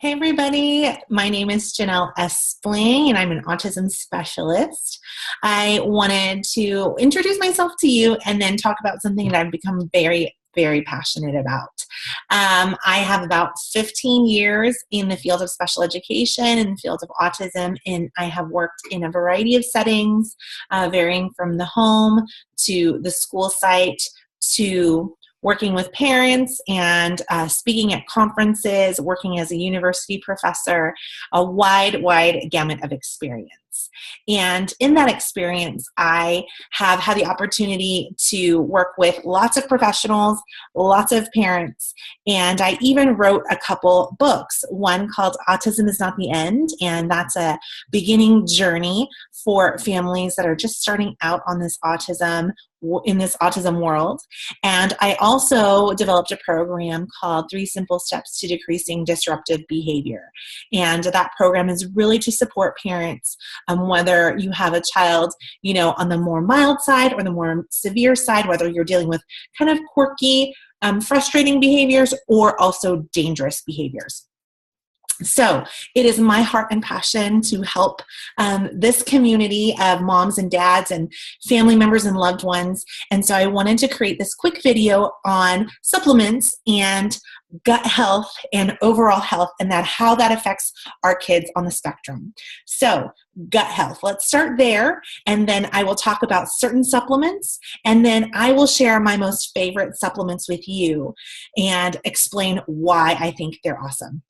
Hey everybody, my name is Janelle Espling and I'm an autism specialist. I wanted to introduce myself to you and then talk about something that I've become very passionate about. I have about 15 years in the field of special education, in the field of autism, and I have worked in a variety of settings, varying from the home to the school site to working with parents and speaking at conferences, working as a university professor, a wide gamut of experience. And in that experience, I have had the opportunity to work with lots of professionals, lots of parents, and I even wrote a couple books, one called Autism is Not the End, and that's a beginning journey for families that are just starting out on this autism world. And I also developed a program called 3 Simple Steps to Decreasing Disruptive Behavior. And that program is really to support parents, whether you have a child, on the more mild side or the more severe side, whether you're dealing with kind of quirky, frustrating behaviors or also dangerous behaviors. So it is my heart and passion to help this community of moms and dads and family members and loved ones. And so I wanted to create this quick video on supplements and gut health and overall health and how that affects our kids on the spectrum. So gut health, let's start there. And then I will talk about certain supplements. And then I will share my most favorite supplements with you and explain why I think they're awesome.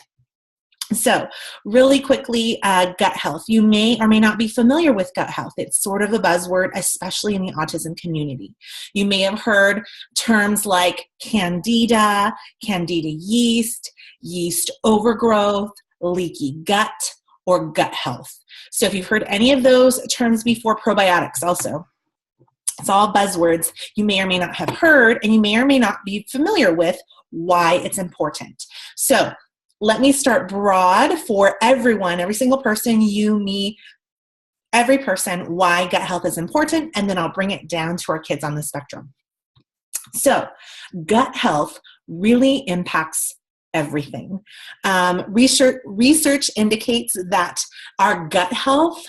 So really quickly, gut health. You may or may not be familiar with gut health. It's sort of a buzzword, especially in the autism community. You may have heard terms like candida yeast, yeast overgrowth, leaky gut, or gut health. So if you've heard any of those terms before, probiotics also. It's all buzzwords you may or may not have heard, and you may or may not be familiar with why it's important. So let me start broad for everyone, every single person, you, me, every person, why gut health is important, and then I'll bring it down to our kids on the spectrum. So gut health really impacts everything. Research indicates that our gut health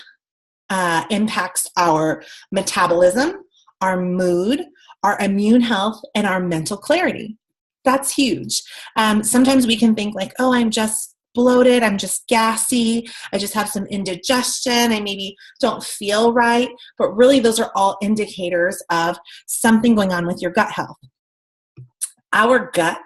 impacts our metabolism, our mood, our immune health, and our mental clarity. That's huge. Sometimes we can think like, oh, I'm just bloated, I'm just gassy, I just have some indigestion, I maybe don't feel right, but really those are all indicators of something going on with your gut health. Our gut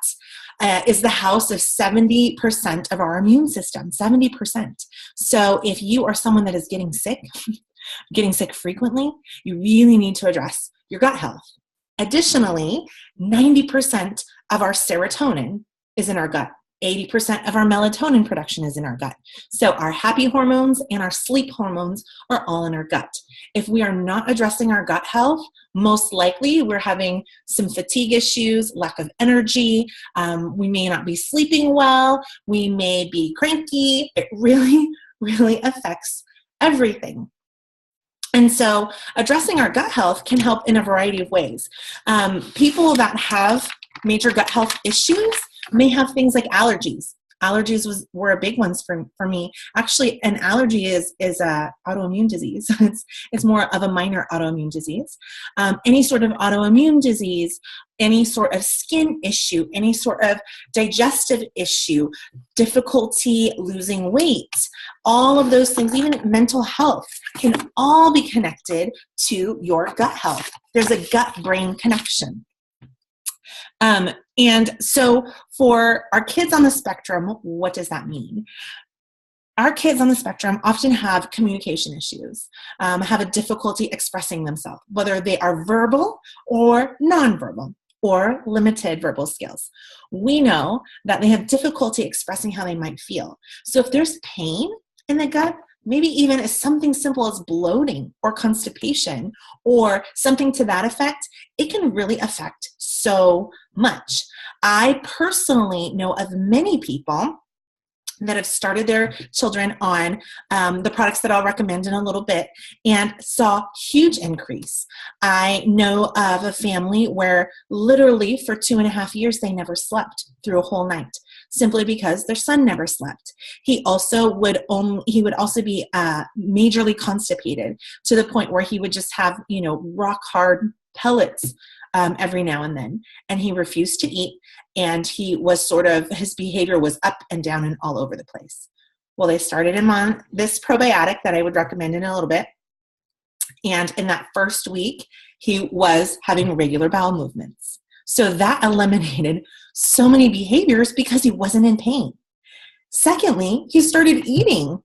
is the house of 70% of our immune system, 70%. So if you are someone that is getting sick frequently, you really need to address your gut health. Additionally, 90% of our serotonin is in our gut. 80% of our melatonin production is in our gut. So our happy hormones and our sleep hormones are all in our gut. If we are not addressing our gut health, most likely we're having some fatigue issues, lack of energy. We may not be sleeping well. We may be cranky. It really affects everything. And so addressing our gut health can help in a variety of ways. People that have major gut health issues may have things like allergies. Allergies were a big ones for me. Actually, an allergy is a autoimmune disease. It's more of a minor autoimmune disease. Any sort of autoimmune disease, any sort of skin issue, any sort of digestive issue, difficulty losing weight, all of those things, even mental health, can all be connected to your gut health. There's a gut-brain connection. And so for our kids on the spectrum, what does that mean? Our kids on the spectrum often have communication issues, have a difficulty expressing themselves, whether they are verbal or nonverbal or limited verbal skills. We know that they have difficulty expressing how they might feel. So if there's pain in the gut, maybe even as something simple as bloating or constipation or something to that effect, it can really affect so much. I personally know of many people that have started their children on the products that I'll recommend in a little bit and saw huge increase. I know of a family where literally for 2.5 years they never slept through a whole night. simply because their son never slept. He would also be majorly constipated to the point where he would just have, rock hard pellets every now and then. And he refused to eat. And his behavior was up and down and all over the place. Well, they started him on this probiotic that I would recommend in a little bit. And in that first week, he was having regular bowel movements. So that eliminated so many behaviors because he wasn't in pain. Secondly, he started eating.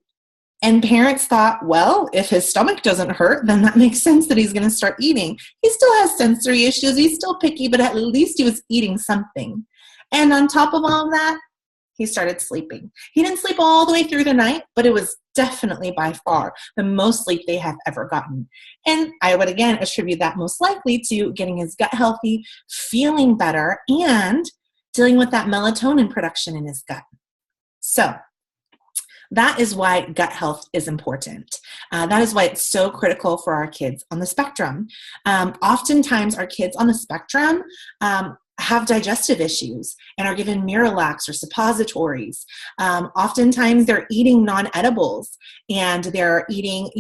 And parents thought, well, if his stomach doesn't hurt, then that makes sense that he's going to start eating. He still has sensory issues. He's still picky, but at least he was eating something. And on top of all of that, he started sleeping. He didn't sleep all the way through the night, but it was definitely by far the most sleep they have ever gotten. And I would again attribute that most likely to getting his gut healthy, feeling better, and dealing with that melatonin production in his gut. So that is why gut health is important. That is why it's so critical for our kids on the spectrum. Oftentimes, our kids on the spectrum have digestive issues and are given Miralax or suppositories. Oftentimes, they're eating non-edibles and they're eating,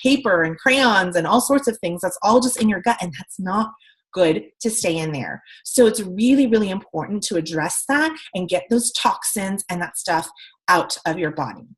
paper and crayons and all sorts of things. That's all just in your gut, and that's not good to stay in there. So it's really, really important to address that and get those toxins and that stuff out of your body.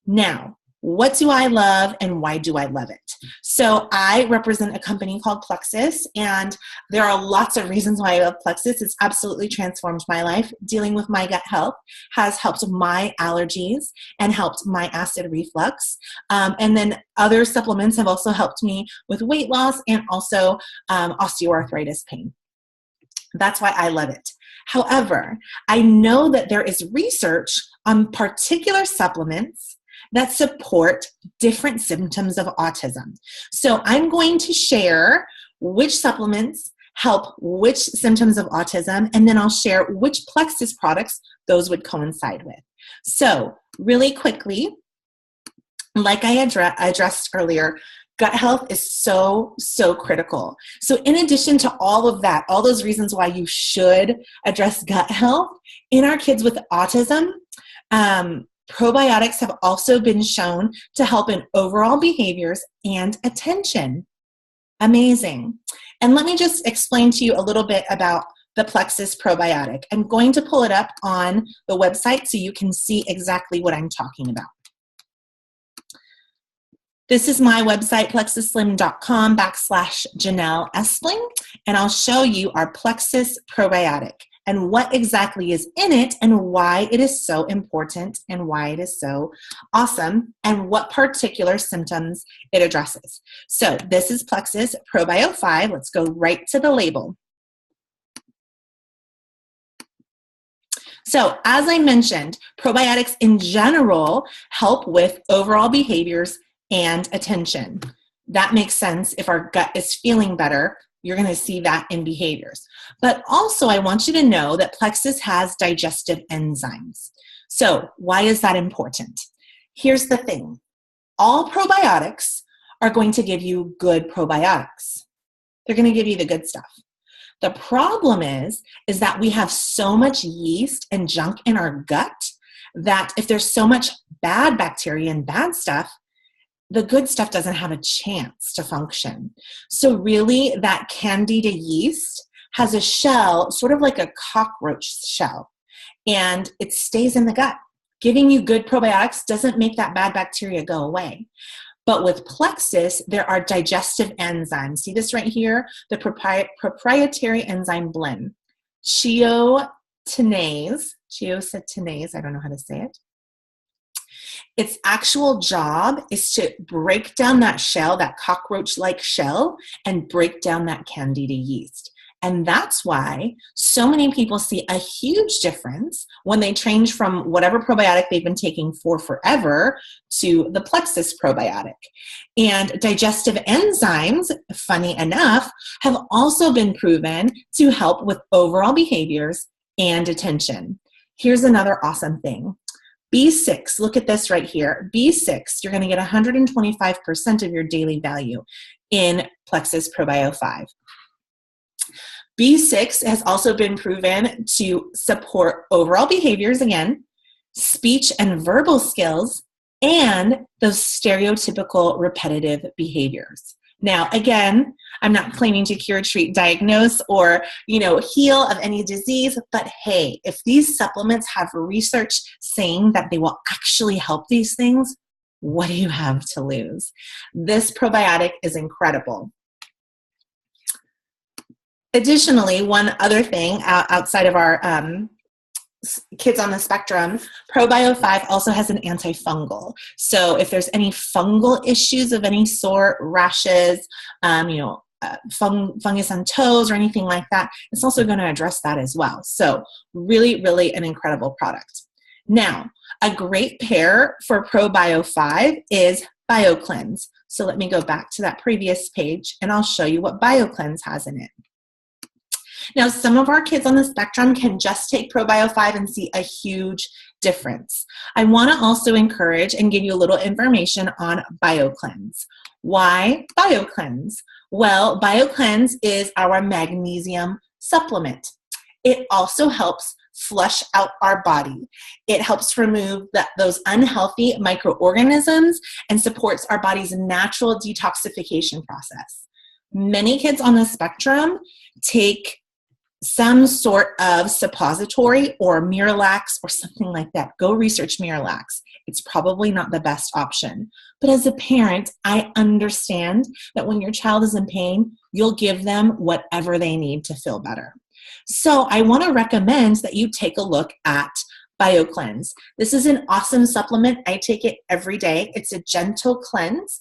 Now, what do I love and why do I love it? So I represent a company called Plexus, and there are lots of reasons why I love Plexus. It's absolutely transformed my life. Dealing with my gut health has helped my allergies and helped my acid reflux. And then other supplements have also helped me with weight loss and also osteoarthritis pain. That's why I love it. However, I know that there is research on particular supplements that support different symptoms of autism. So I'm going to share which supplements help which symptoms of autism, and then I'll share which Plexus products those would coincide with. So really quickly, like I addressed earlier, gut health is so, so critical. So in addition to all of that, all those reasons why you should address gut health, in our kids with autism, probiotics have also been shown to help in overall behaviors and attention. Amazing. And let me just explain to you a little bit about the Plexus probiotic. I'm going to pull it up on the website so you can see exactly what I'm talking about. This is my website, plexuslim.com/Janelle Espling, and I'll show you our Plexus probiotic and what exactly is in it and why it is so important and why it is so awesome and what particular symptoms it addresses. So this is Plexus Probio 5. Let's go right to the label. So as I mentioned, probiotics in general help with overall behaviors and attention. That makes sense. If our gut is feeling better, you're going to see that in behaviors. But also, I want you to know that Plexus has digestive enzymes. So why is that important? Here's the thing. All probiotics are going to give you good probiotics. They're going to give you the good stuff. The problem is that we have so much yeast and junk in our gut that if there's so much bad bacteria and bad stuff, the good stuff doesn't have a chance to function. So really, that candida yeast has a shell, sort of like a cockroach shell, and it stays in the gut. Giving you good probiotics doesn't make that bad bacteria go away. But with Plexus, there are digestive enzymes. See this right here? The proprietary enzyme blend. Chiosatinase, I don't know how to say it. Its actual job is to break down that shell, that cockroach-like shell, and break down that candida yeast. And that's why so many people see a huge difference when they change from whatever probiotic they've been taking for forever to the Plexus probiotic. And digestive enzymes, funny enough, have also been proven to help with overall behaviors and attention. Here's another awesome thing. B6, look at this right here. B6, you're going to get 125% of your daily value in Plexus Probio 5. B6 has also been proven to support overall behaviors again, speech and verbal skills, and those stereotypical repetitive behaviors. Now, again, I'm not claiming to cure, treat, diagnose, or, heal of any disease, but hey, if these supplements have research saying that they will actually help these things, what do you have to lose? This probiotic is incredible. Additionally, one other thing outside of our kids on the spectrum, ProBio 5 also has an antifungal. So if there's any fungal issues of any sort, rashes, fungus on toes or anything like that, it's also going to address that as well. So really, really an incredible product. Now, a great pair for ProBio 5 is BioCleanse. So let me go back to that previous page and I'll show you what BioCleanse has in it. Now, some of our kids on the spectrum can just take ProBio 5 and see a huge difference. I want to also encourage and give you a little information on BioCleanse. Why BioCleanse? Well, BioCleanse is our magnesium supplement. It also helps flush out our body. It helps remove those unhealthy microorganisms and supports our body's natural detoxification process. Many kids on the spectrum take some sort of suppository or Miralax or something like that. Go research Miralax. It's probably not the best option. But as a parent, I understand that when your child is in pain, you'll give them whatever they need to feel better. So I want to recommend that you take a look at BioCleanse. This is an awesome supplement. I take it every day. It's a gentle cleanse.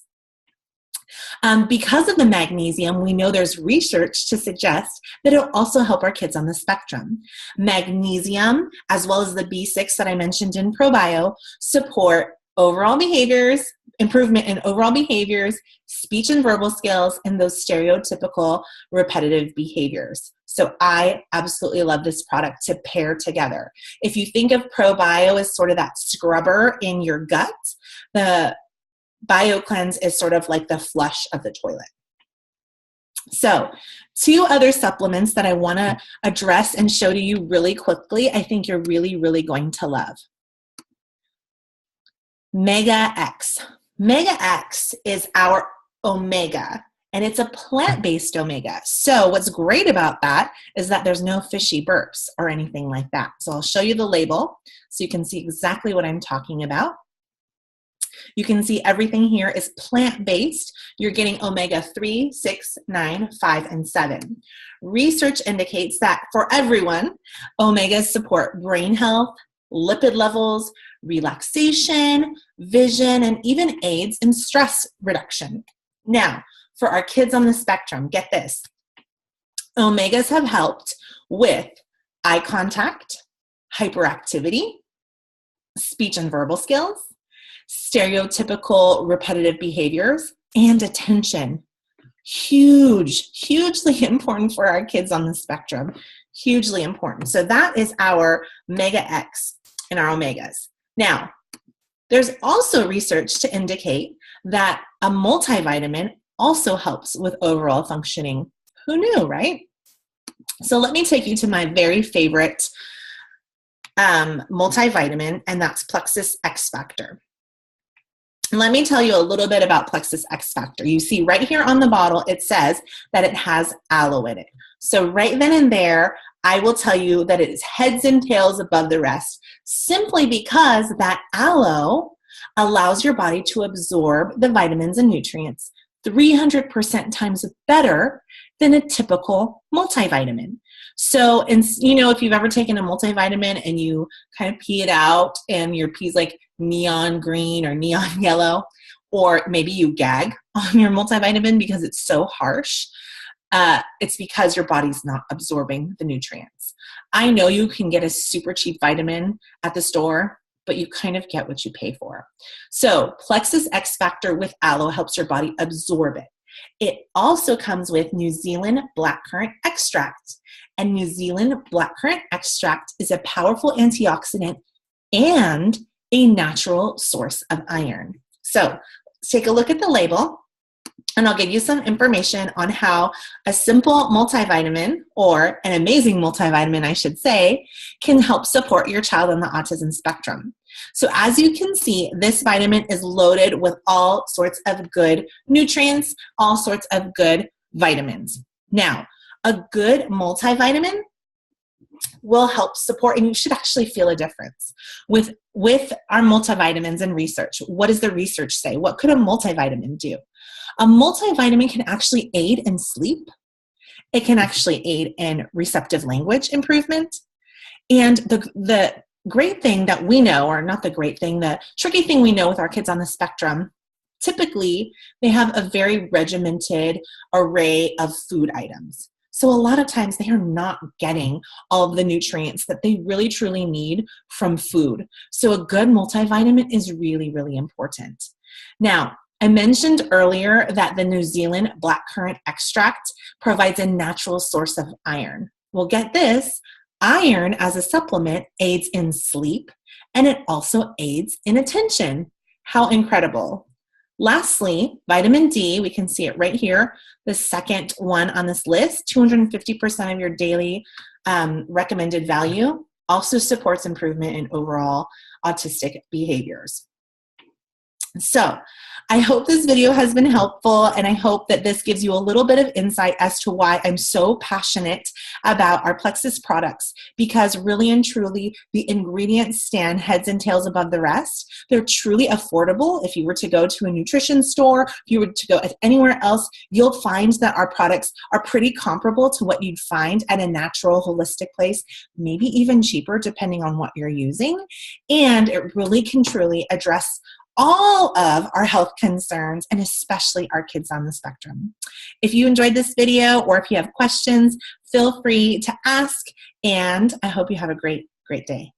Because of the magnesium, we know there's research to suggest that it'll also help our kids on the spectrum. Magnesium, as well as the B6 that I mentioned in ProBio, support overall behaviors, improvement in overall behaviors, speech and verbal skills, and those stereotypical repetitive behaviors. So I absolutely love this product to pair together. If you think of ProBio as sort of that scrubber in your gut, the BioCleanse is sort of like the flush of the toilet. So 2 other supplements that I want to address and show to you really quickly, I think you're really, really going to love. Mega X. Mega X is our omega, and it's a plant-based omega. So what's great about that is that there's no fishy burps or anything like that. So I'll show you the label so you can see exactly what I'm talking about. You can see everything here is plant-based. You're getting omega-3, 6, 9, 5, and 7. Research indicates that for everyone, omegas support brain health, lipid levels, relaxation, vision, and even aids in stress reduction. Now, for our kids on the spectrum, get this. Omegas have helped with eye contact, hyperactivity, speech and verbal skills, stereotypical repetitive behaviors, and attention. Hugely important for our kids on the spectrum. Hugely important. So that is our Mega X in our omegas. Now, there's also research to indicate that a multivitamin also helps with overall functioning. Who knew, right? So let me take you to my very favorite multivitamin, and that's Plexus X Factor. Let me tell you a little bit about Plexus X Factor. You see right here on the bottle, it says that it has aloe in it. So right then and there, I will tell you that it is heads and tails above the rest, simply because that aloe allows your body to absorb the vitamins and nutrients 300% times better than a typical multivitamin. So, if you've ever taken a multivitamin and you kind of pee it out and your pee's like neon green or neon yellow, or maybe you gag on your multivitamin because it's so harsh, it's because your body's not absorbing the nutrients. I know you can get a super cheap vitamin at the store, but you kind of get what you pay for. So Plexus X Factor with aloe helps your body absorb it. It also comes with New Zealand blackcurrant extract. And New Zealand blackcurrant extract is a powerful antioxidant and a natural source of iron. So let's take a look at the label. And I'll give you some information on how a simple multivitamin, or an amazing multivitamin, I should say, can help support your child on the autism spectrum. So as you can see, this vitamin is loaded with all sorts of good nutrients, all sorts of good vitamins. Now, a good multivitamin will help support, and you should actually feel a difference with our multivitamins and research. What does the research say? What could a multivitamin do? A multivitamin can actually aid in sleep. It can actually aid in receptive language improvement. And the great thing that we know, or not the great thing, the tricky thing we know with our kids on the spectrum, typically they have a very regimented array of food items. So a lot of times they are not getting all of the nutrients that they really truly need from food. So a good multivitamin is really, really important. Now, I mentioned earlier that the New Zealand blackcurrant extract provides a natural source of iron. Well, get this, iron as a supplement aids in sleep, and it also aids in attention. How incredible. Lastly, vitamin D, we can see it right here, the second one on this list, 250% of your daily recommended value, also supports improvement in overall autistic behaviors. So I hope this video has been helpful, and I hope that this gives you a little bit of insight as to why I'm so passionate about our Plexus products, because really and truly the ingredients stand heads and tails above the rest. They're truly affordable. If you were to go to a nutrition store, if you were to go anywhere else, you'll find that our products are pretty comparable to what you'd find at a natural, holistic place, maybe even cheaper depending on what you're using. And it really can truly address all of our health concerns, and especially our kids on the spectrum. If you enjoyed this video, or if you have questions, feel free to ask, and I hope you have a great, great day.